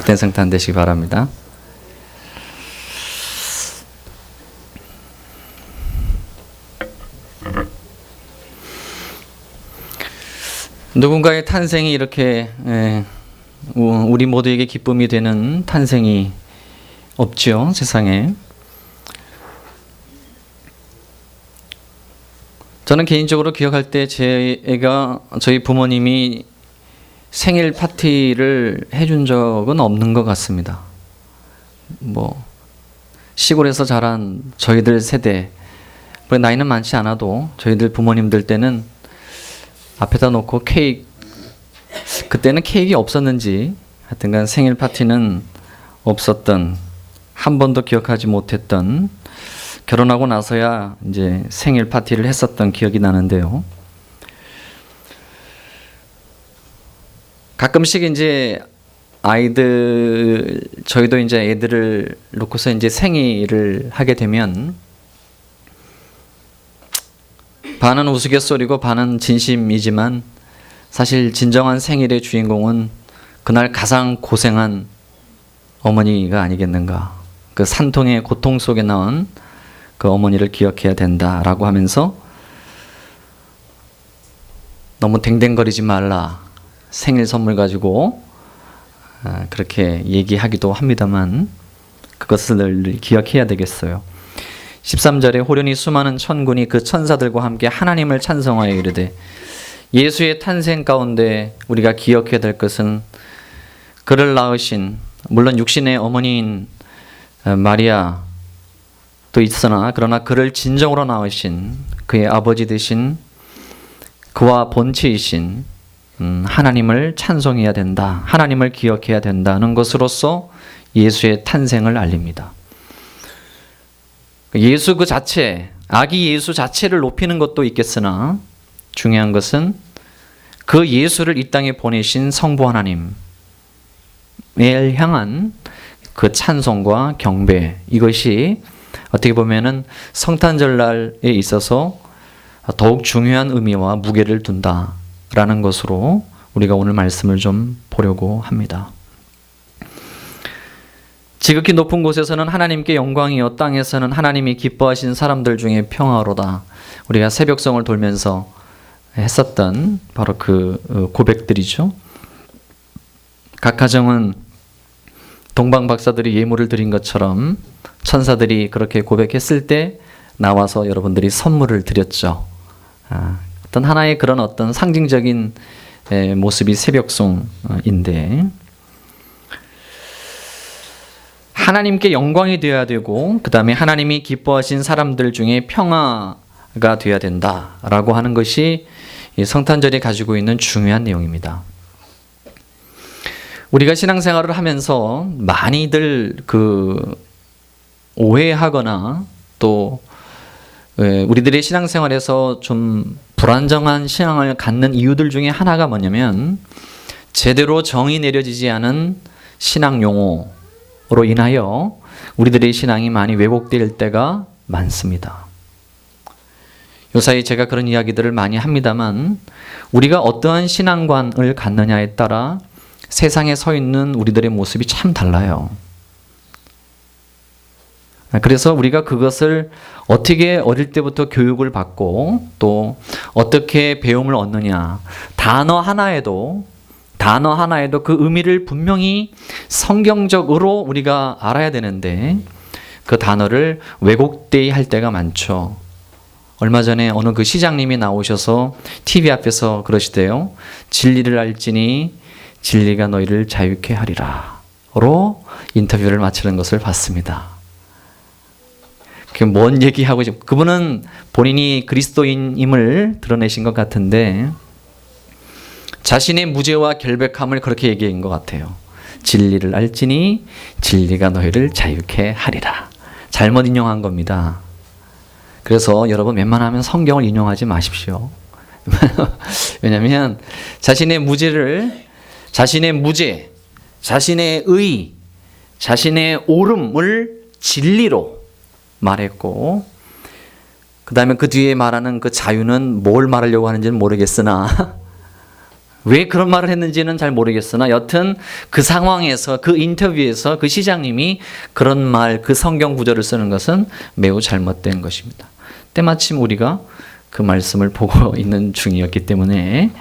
복된 성탄 되시기 바랍니다. 누군가의 탄생이 이렇게 우리 모두에게 기쁨이 되는 탄생이 없지요, 세상에. 저는 개인적으로 기억할 때 저희 부모님이 생일 파티를 해준 적은 없는 것 같습니다. 시골에서 자란 저희들 세대, 나이는 많지 않아도 저희들 부모님들 때는 앞에다 놓고 그때는 케이크 없었는지 하여튼간 생일 파티는 없었던, 한 번도 기억하지 못했던, 결혼하고 나서야 이제 생일 파티를 했었던 기억이 나는데요. 가끔씩 이제 저희도 이제 애들을 놓고서 이제 생일을 하게 되면 반은 우스갯소리고 반은 진심이지만 사실 진정한 생일의 주인공은 그날 가장 고생한 어머니가 아니겠는가. 그 산통의 고통 속에 나온 그 어머니를 기억해야 된다라고 하면서 너무 댕댕거리지 말라. 생일 선물 가지고 그렇게 얘기하기도 합니다만 그것을 늘 기억해야 되겠어요. 13절에 호련히 수많은 천군이 그 천사들과 함께 하나님을 찬송하여 이르되, 예수의 탄생 가운데 우리가 기억해야 될 것은 그를 낳으신, 물론 육신의 어머니인 마리아도 있으나 그러나 그를 진정으로 낳으신 그의 아버지 되신 그와 본체이신 하나님을 찬송해야 된다. 하나님을 기억해야 된다는 것으로서 예수의 탄생을 알립니다. 예수 그 자체, 아기 예수 자체를 높이는 것도 있겠으나 중요한 것은 그 예수를 이 땅에 보내신 성부 하나님을 향한 그 찬송과 경배, 이것이 어떻게 보면은 성탄절날에 있어서 더욱 중요한 의미와 무게를 둔다라는 것으로 우리가 오늘 말씀을 좀 보려고 합니다. 지극히 높은 곳에서는 하나님께 영광이요 땅에서는 하나님이 기뻐하신 사람들 중에 평화로다. 우리가 새벽성을 돌면서 했었던 바로 그 고백들이죠. 각 가정은 동방 박사들이 예물을 드린 것처럼 천사들이 그렇게 고백했을 때 나와서 여러분들이 선물을 드렸죠. 어떤 하나의 그런 어떤 상징적인 모습이 새벽송인데, 하나님께 영광이 되어야 되고 그 다음에 하나님이 기뻐하신 사람들 중에 평화가 되어야 된다라고 하는 것이 성탄절이 가지고 있는 중요한 내용입니다. 우리가 신앙생활을 하면서 많이들 오해하거나 또 우리들의 신앙생활에서 좀 불안정한 신앙을 갖는 이유들 중에 하나가 뭐냐면 제대로 정의 내려지지 않은 신앙 용어로 인하여 우리들의 신앙이 많이 왜곡될 때가 많습니다. 요사이 제가 그런 이야기들을 많이 합니다만 우리가 어떠한 신앙관을 갖느냐에 따라 세상에 서 있는 우리들의 모습이 참 달라요. 그래서 우리가 그것을 어떻게 어릴 때부터 교육을 받고 또 어떻게 배움을 얻느냐, 단어 하나에도 그 의미를 분명히 성경적으로 우리가 알아야 되는데 그 단어를 왜곡되이 할 때가 많죠. 얼마 전에 어느 그 시장님이 나오셔서 TV 앞에서 그러시대요. 진리를 알지니 진리가 너희를 자유케 하리라 로 인터뷰를 마치는 것을 봤습니다. 그게 뭔 얘기하고, 그분은 본인이 그리스도인임을 드러내신 것 같은데 자신의 무죄와 결백함을 그렇게 얘기한 것 같아요. 진리를 알지니 진리가 너희를 자유케 하리라. 잘못 인용한 겁니다. 그래서 여러분 웬만하면 성경을 인용하지 마십시오. 왜냐하면 자신의 무죄, 자신의 의, 자신의 옳음을 진리로 말했고 그 다음에 그 뒤에 말하는 그 자유는 뭘 말하려고 하는지는 모르겠으나 왜 그런 말을 했는지는 잘 모르겠으나 여튼 그 상황에서 그 인터뷰에서 그 시장님이 그런 말, 그 성경 구절을 쓰는 것은 매우 잘못된 것입니다. 때마침 우리가 그 말씀을 보고 있는 중이었기 때문에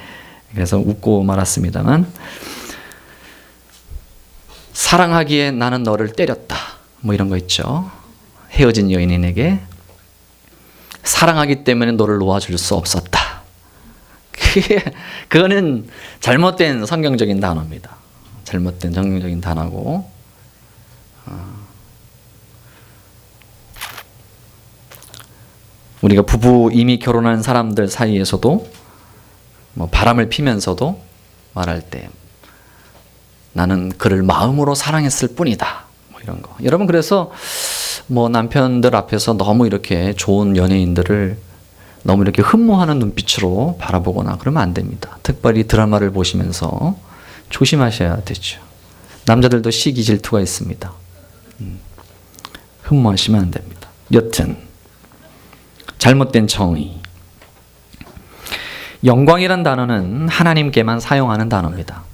그래서 웃고 말았습니다만, 사랑하기에 나는 너를 때렸다 뭐 이런 거 있죠. 헤어진 여인에게 사랑하기 때문에 너를 놓아줄 수 없었다. 그거는 잘못된 성경적인 단어입니다. 잘못된 성경적인 단어고, 우리가 부부 이미 결혼한 사람들 사이에서도 뭐 바람을 피면서도 말할 때 나는 그를 마음으로 사랑했을 뿐이다 뭐 이런 거. 여러분, 그래서 뭐 남편들 앞에서 너무 이렇게 좋은 연예인들을 너무 이렇게 흠모하는 눈빛으로 바라보거나 그러면 안 됩니다. 특별히 드라마를 보시면서 조심하셔야 되죠. 남자들도 시기 질투가 있습니다. 흠모하시면 안 됩니다. 여튼 잘못된 정의. 영광이란 단어는 하나님께만 사용하는 단어입니다.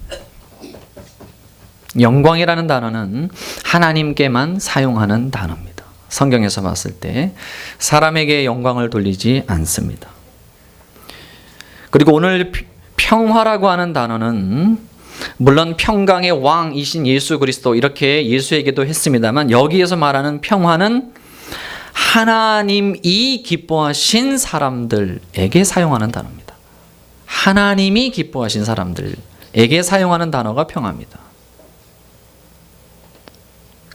영광이라는 단어는 하나님께만 사용하는 단어입니다. 성경에서 봤을 때 사람에게 영광을 돌리지 않습니다. 그리고 오늘 평화라고 하는 단어는 물론 평강의 왕이신 예수 그리스도 이렇게 예수에게도 했습니다만, 여기에서 말하는 평화는 하나님이 기뻐하신 사람들에게 사용하는 단어입니다. 하나님이 기뻐하신 사람들에게 사용하는 단어가 평화입니다.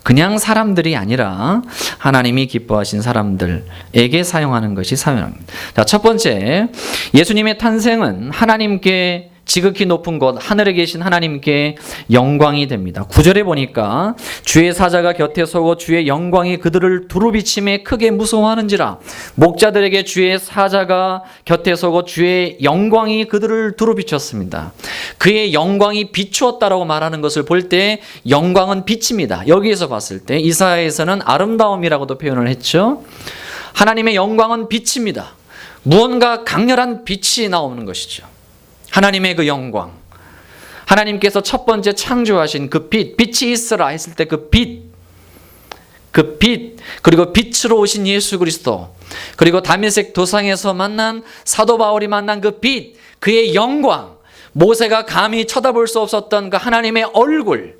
그냥 사람들이 아니라 하나님이 기뻐하신 사람들에게 사용하는 것이 사용합니다. 자, 첫 번째, 예수님의 탄생은 하나님께 지극히 높은 곳 하늘에 계신 하나님께 영광이 됩니다. 9절에 보니까 주의 사자가 곁에 서고 주의 영광이 그들을 두루비침에 크게 무서워하는지라. 목자들에게 주의 사자가 곁에 서고 주의 영광이 그들을 두루비쳤습니다. 그의 영광이 비추었다라고 말하는 것을 볼 때 영광은 빛입니다. 여기에서 봤을 때 이사야에서는 아름다움이라고도 표현을 했죠. 하나님의 영광은 빛입니다. 무언가 강렬한 빛이 나오는 것이죠. 하나님의 그 영광, 하나님께서 첫 번째 창조하신 그 빛, 빛이 있으라 했을 때 그 빛, 그리고 빛으로 오신 예수 그리스도, 그리고 다메섹 도상에서 만난 사도 바울이 만난 그 빛, 그의 영광, 모세가 감히 쳐다볼 수 없었던 그 하나님의 얼굴,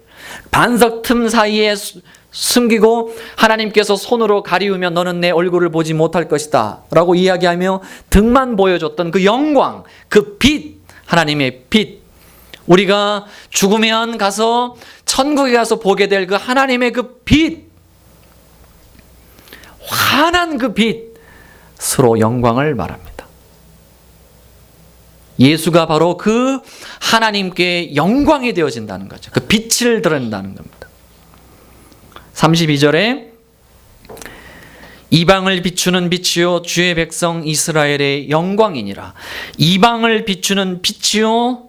반석 틈 사이에 숨기고 하나님께서 손으로 가리우며 너는 내 얼굴을 보지 못할 것이다 라고 이야기하며 등만 보여줬던 그 영광, 그 빛, 하나님의 빛, 우리가 죽으면 가서 천국에 가서 보게 될 그 하나님의 그 빛, 환한 그 빛으로 영광을 말합니다. 예수가 바로 그 하나님께 영광이 되어진다는 거죠. 그 빛을 드러낸다는 겁니다. 32절에 이방을 비추는 빛이요 주의 백성 이스라엘의 영광이니라. 이방을 비추는 빛이요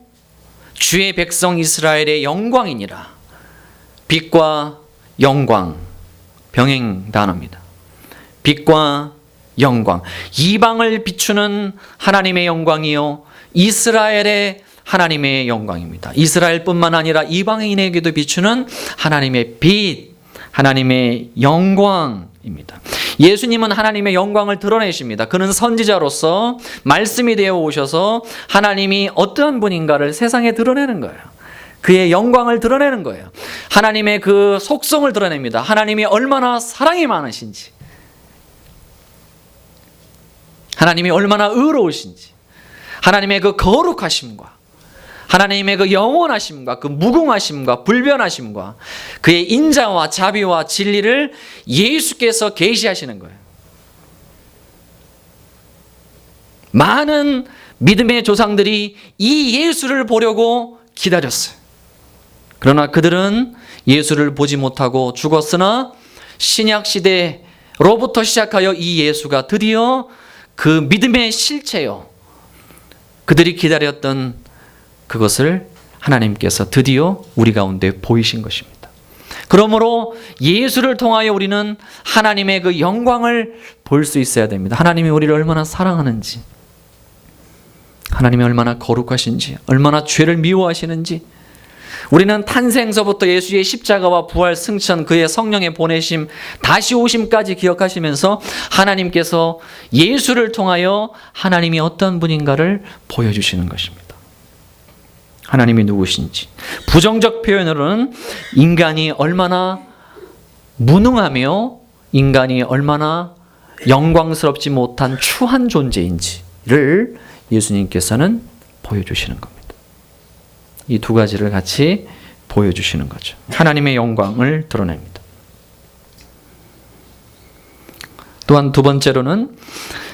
주의 백성 이스라엘의 영광이니라. 빛과 영광, 병행 단어입니다. 빛과 영광, 이방을 비추는 하나님의 영광이요 이스라엘의 하나님의 영광입니다. 이스라엘뿐만 아니라 이방인에게도 비추는 하나님의 빛, 하나님의 영광입니다. 예수님은 하나님의 영광을 드러내십니다. 그는 선지자로서 말씀이 되어 오셔서 하나님이 어떠한 분인가를 세상에 드러내는 거예요. 그의 영광을 드러내는 거예요. 하나님의 그 속성을 드러냅니다. 하나님이 얼마나 사랑이 많으신지, 하나님이 얼마나 의로우신지, 하나님의 그 거룩하심과 하나님의 그 영원하심과 그 무궁하심과 불변하심과 그의 인자와 자비와 진리를 예수께서 계시하시는 거예요. 많은 믿음의 조상들이 이 예수를 보려고 기다렸어요. 그러나 그들은 예수를 보지 못하고 죽었으나 신약 시대로부터 시작하여 이 예수가 드디어 그 믿음의 실체요, 그들이 기다렸던 그것을 하나님께서 드디어 우리 가운데 보이신 것입니다. 그러므로 예수를 통하여 우리는 하나님의 그 영광을 볼 수 있어야 됩니다. 하나님이 우리를 얼마나 사랑하는지, 하나님이 얼마나 거룩하신지, 얼마나 죄를 미워하시는지, 우리는 탄생서부터 예수의 십자가와 부활, 승천, 그의 성령의 보내심, 다시 오심까지 기억하시면서 하나님께서 예수를 통하여 하나님이 어떤 분인가를 보여주시는 것입니다. 하나님이 누구신지. 부정적 표현으로는 인간이 얼마나 무능하며 인간이 얼마나 영광스럽지 못한 추한 존재인지를 예수님께서는 보여주시는 겁니다. 이 두 가지를 같이 보여주시는 거죠. 하나님의 영광을 드러냅니다. 또한 두 번째로는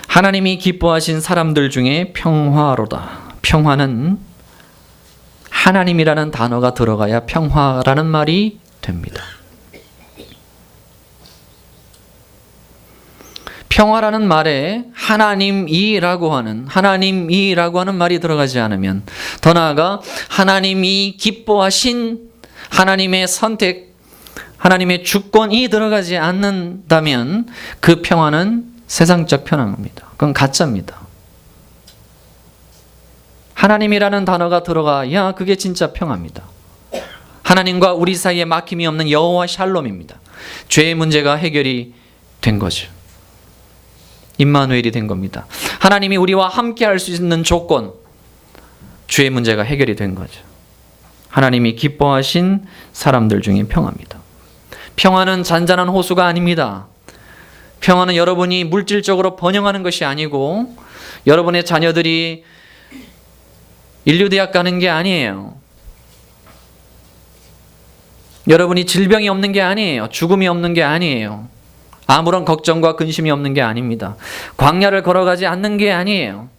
하나님이 기뻐하신 사람들 중에 평화로다. 평화는 하나님이라는 단어가 들어가야 평화라는 말이 됩니다. 평화라는 말에 하나님이라고 하는 말이 들어가지 않으면, 더 나아가 하나님이 기뻐하신 하나님의 선택, 하나님의 주권이 들어가지 않는다면 그 평화는 세상적 평화입니다. 그건 가짜입니다. 하나님이라는 단어가 들어가야 그게 진짜 평화입니다. 하나님과 우리 사이에 막힘이 없는 여호와 샬롬입니다. 죄의 문제가 해결이 된 거죠. 임마누엘이 된 겁니다. 하나님이 우리와 함께 할 수 있는 조건, 죄의 문제가 해결이 된 거죠. 하나님이 기뻐하신 사람들 중에 평화입니다. 평화는 잔잔한 호수가 아닙니다. 평화는 여러분이 물질적으로 번영하는 것이 아니고, 여러분의 자녀들이 인류대학 가는 게 아니에요. 여러분이 질병이 없는 게 아니에요. 죽음이 없는 게 아니에요. 아무런 걱정과 근심이 없는 게 아닙니다. 광야를 걸어가지 않는 게 아니에요.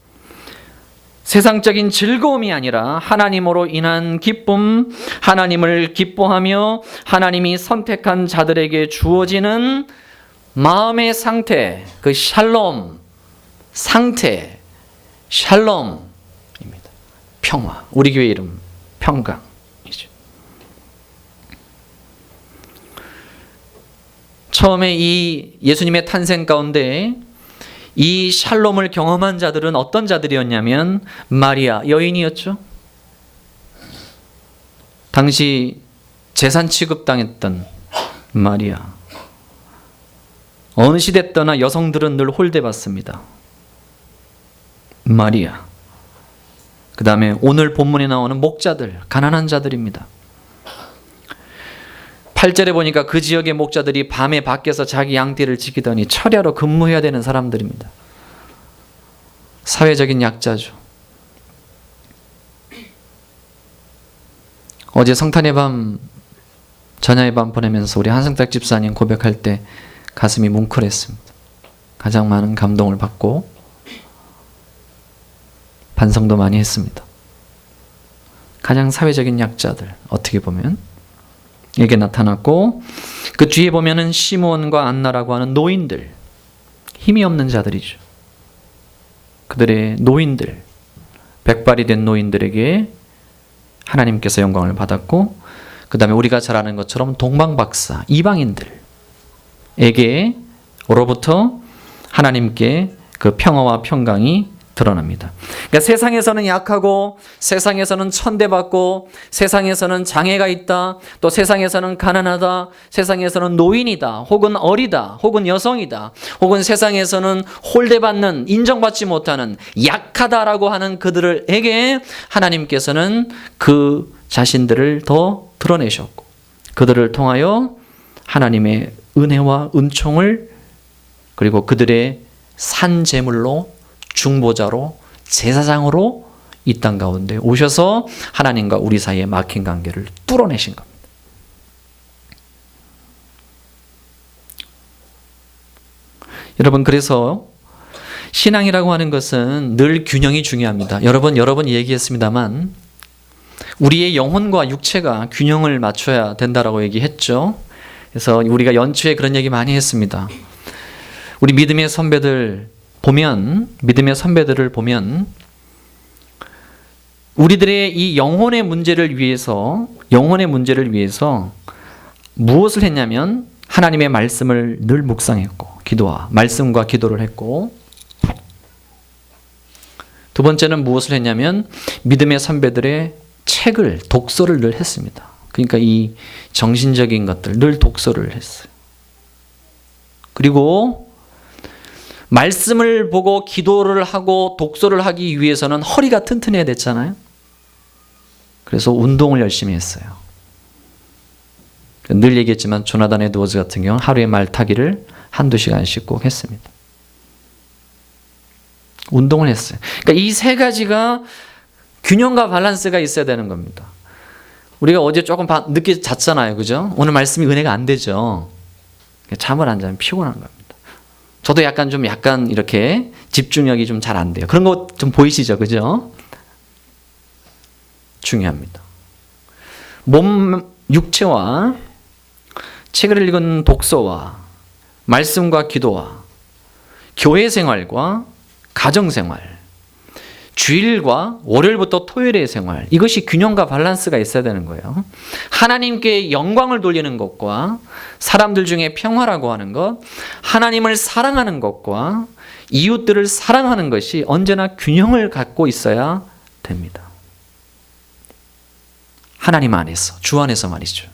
세상적인 즐거움이 아니라 하나님으로 인한 기쁨, 하나님을 기뻐하며 하나님이 선택한 자들에게 주어지는 마음의 상태, 그 샬롬 상태, 샬롬입니다. 평화, 우리 교회 이름 평강이죠. 처음에 이 예수님의 탄생 가운데 이 샬롬을 경험한 자들은 어떤 자들이었냐면 마리아, 여인이었죠. 당시 재산 취급당했던 마리아. 어느 시대 때나 여성들은 늘 홀대받습니다. 마리아. 그 다음에 오늘 본문에 나오는 목자들, 가난한 자들입니다. 8절에 보니까 그 지역의 목자들이 밤에 밖에서 자기 양떼를 지키더니 철야로 근무해야 되는 사람들입니다. 사회적인 약자죠. 어제 성탄의 밤, 전야의 밤 보내면서 우리 한승탁 집사님 고백할 때 가슴이 뭉클했습니다. 가장 많은 감동을 받고 반성도 많이 했습니다. 가장 사회적인 약자들, 어떻게 보면 에게 나타났고, 그 뒤에 보면은 시므온과 안나라고 하는 노인들, 힘이 없는 자들이죠. 그들의 노인들, 백발이 된 노인들에게 하나님께서 영광을 받았고, 그 다음에 우리가 잘 아는 것처럼 동방박사, 이방인들에게로부터 하나님께 그 평화와 평강이 드러납니다. 그러니까 세상에서는 약하고, 세상에서는 천대받고, 세상에서는 장애가 있다, 또 세상에서는 가난하다, 세상에서는 노인이다, 혹은 어리다, 혹은 여성이다, 혹은 세상에서는 홀대받는, 인정받지 못하는 약하다라고 하는 그들에게 하나님께서는 그 자신들을 더 드러내셨고, 그들을 통하여 하나님의 은혜와 은총을, 그리고 그들의 산제물로, 중보자로, 제사장으로 이 땅 가운데 오셔서 하나님과 우리 사이에 막힌 관계를 뚫어내신 겁니다. 여러분, 그래서 신앙이라고 하는 것은 늘 균형이 중요합니다. 여러분 얘기했습니다만 우리의 영혼과 육체가 균형을 맞춰야 된다라고 얘기했죠. 그래서 우리가 연초에 그런 얘기 많이 했습니다. 우리 믿음의 선배들을 보면 우리들의 이 영혼의 문제를 위해서 무엇을 했냐면 하나님의 말씀을 늘 묵상했고, 말씀과 기도를 했고, 두 번째는 무엇을 했냐면 믿음의 선배들의 책을, 독서를 늘 했습니다. 그러니까 이 정신적인 것들 늘 독서를 했어요. 그리고 말씀을 보고 기도를 하고 독서를 하기 위해서는 허리가 튼튼해야 됐잖아요. 그래서 운동을 열심히 했어요. 늘 얘기했지만 조나단 에드워즈 같은 경우는 하루에 말 타기를 한두 시간씩 꼭 했습니다. 운동을 했어요. 그러니까 이 세 가지가 균형과 밸런스가 있어야 되는 겁니다. 우리가 어제 조금 늦게 잤잖아요. 그죠? 오늘 말씀이 은혜가 안 되죠. 잠을 안 자면 피곤한 겁니다. 저도 약간 이렇게 집중력이 좀 잘 안 돼요. 그런 거 좀 보이시죠? 그죠? 중요합니다. 몸, 육체와 책을 읽은 독서와 말씀과 기도와 교회 생활과 가정 생활, 주일과 월요일부터 토요일의 생활, 이것이 균형과 밸런스가 있어야 되는 거예요. 하나님께 영광을 돌리는 것과 사람들 중에 평화라고 하는 것, 하나님을 사랑하는 것과 이웃들을 사랑하는 것이 언제나 균형을 갖고 있어야 됩니다. 하나님 안에서, 주 안에서 말이죠.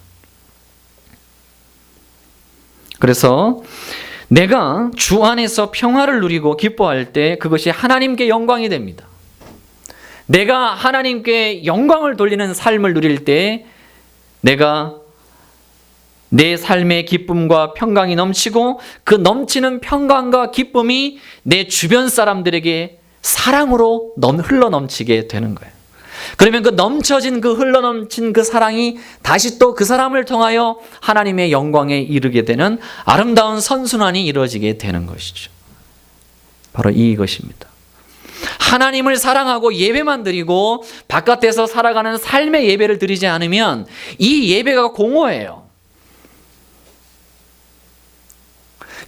그래서 내가 주 안에서 평화를 누리고 기뻐할 때 그것이 하나님께 영광이 됩니다. 내가 하나님께 영광을 돌리는 삶을 누릴 때 내가 내 삶의 기쁨과 평강이 넘치고 그 넘치는 평강과 기쁨이 내 주변 사람들에게 사랑으로 흘러 넘치게 되는 거예요. 그러면 그 흘러 넘친 그 사랑이 다시 또 그 사람을 통하여 하나님의 영광에 이르게 되는 아름다운 선순환이 이루어지게 되는 것이죠. 바로 이것입니다. 하나님을 사랑하고 예배만 드리고 바깥에서 살아가는 삶의 예배를 드리지 않으면 이 예배가 공허해요.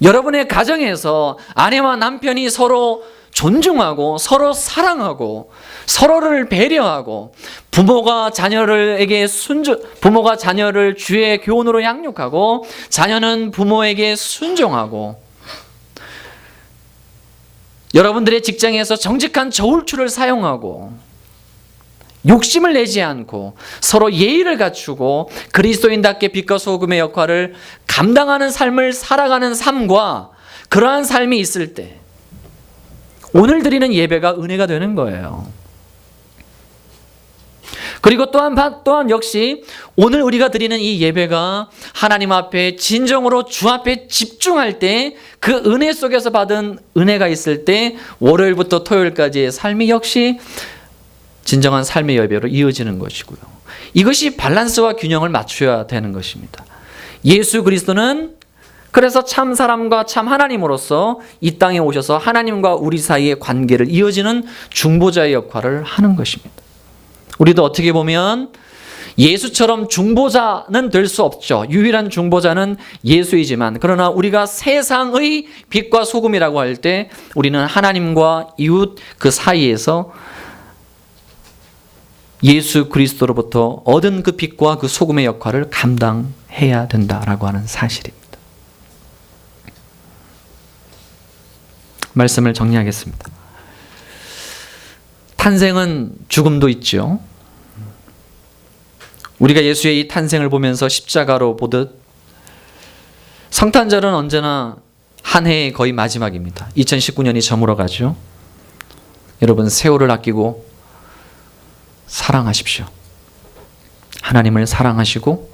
여러분의 가정에서 아내와 남편이 서로 존중하고 서로 사랑하고 서로를 배려하고 부모가 자녀를 주의 교훈으로 양육하고 자녀는 부모에게 순종하고 여러분들의 직장에서 정직한 저울추를 사용하고 욕심을 내지 않고 서로 예의를 갖추고 그리스도인답게 빛과 소금의 역할을 감당하는 삶을 살아가는 삶과 그러한 삶이 있을 때 오늘 드리는 예배가 은혜가 되는 거예요. 그리고 또한 역시 오늘 우리가 드리는 이 예배가 하나님 앞에 진정으로 주 앞에 집중할 때 그 은혜 속에서 받은 은혜가 있을 때 월요일부터 토요일까지의 삶이 역시 진정한 삶의 예배로 이어지는 것이고요. 이것이 밸런스와 균형을 맞춰야 되는 것입니다. 예수 그리스도는 그래서 참 사람과 참 하나님으로서 이 땅에 오셔서 하나님과 우리 사이의 관계를 이어지는 중보자의 역할을 하는 것입니다. 우리도 어떻게 보면 예수처럼 중보자는 될 수 없죠. 유일한 중보자는 예수이지만 그러나 우리가 세상의 빛과 소금이라고 할 때 우리는 하나님과 이웃 그 사이에서 예수 그리스도로부터 얻은 그 빛과 그 소금의 역할을 감당해야 된다라고 하는 사실입니다. 말씀을 정리하겠습니다. 탄생은 죽음도 있죠. 우리가 예수의 이 탄생을 보면서 십자가로 보듯 성탄절은 언제나 한 해의 거의 마지막입니다. 2019년이 저물어가죠. 여러분 세월을 아끼고 사랑하십시오. 하나님을 사랑하시고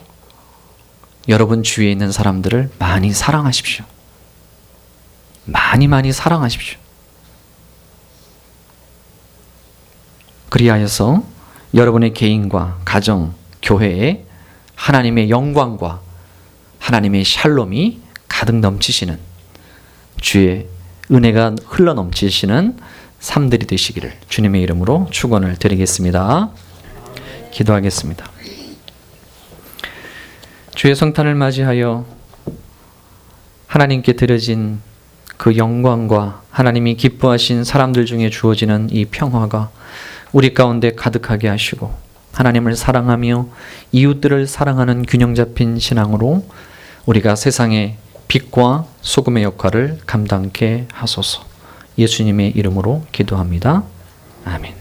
여러분 주위에 있는 사람들을 많이 사랑하십시오. 많이 사랑하십시오. 그리하여서 여러분의 개인과 가정, 교회에 하나님의 영광과 하나님의 샬롬이 가득 넘치시는 주의 은혜가 흘러 넘치시는 삶들이 되시기를 주님의 이름으로 축원을 드리겠습니다. 기도하겠습니다. 주의 성탄을 맞이하여 하나님께 드려진 그 영광과 하나님이 기뻐하신 사람들 중에 주어지는 이 평화가 우리 가운데 가득하게 하시고 하나님을 사랑하며 이웃들을 사랑하는 균형 잡힌 신앙으로 우리가 세상의 빛과 소금의 역할을 감당케 하소서. 예수님의 이름으로 기도합니다. 아멘.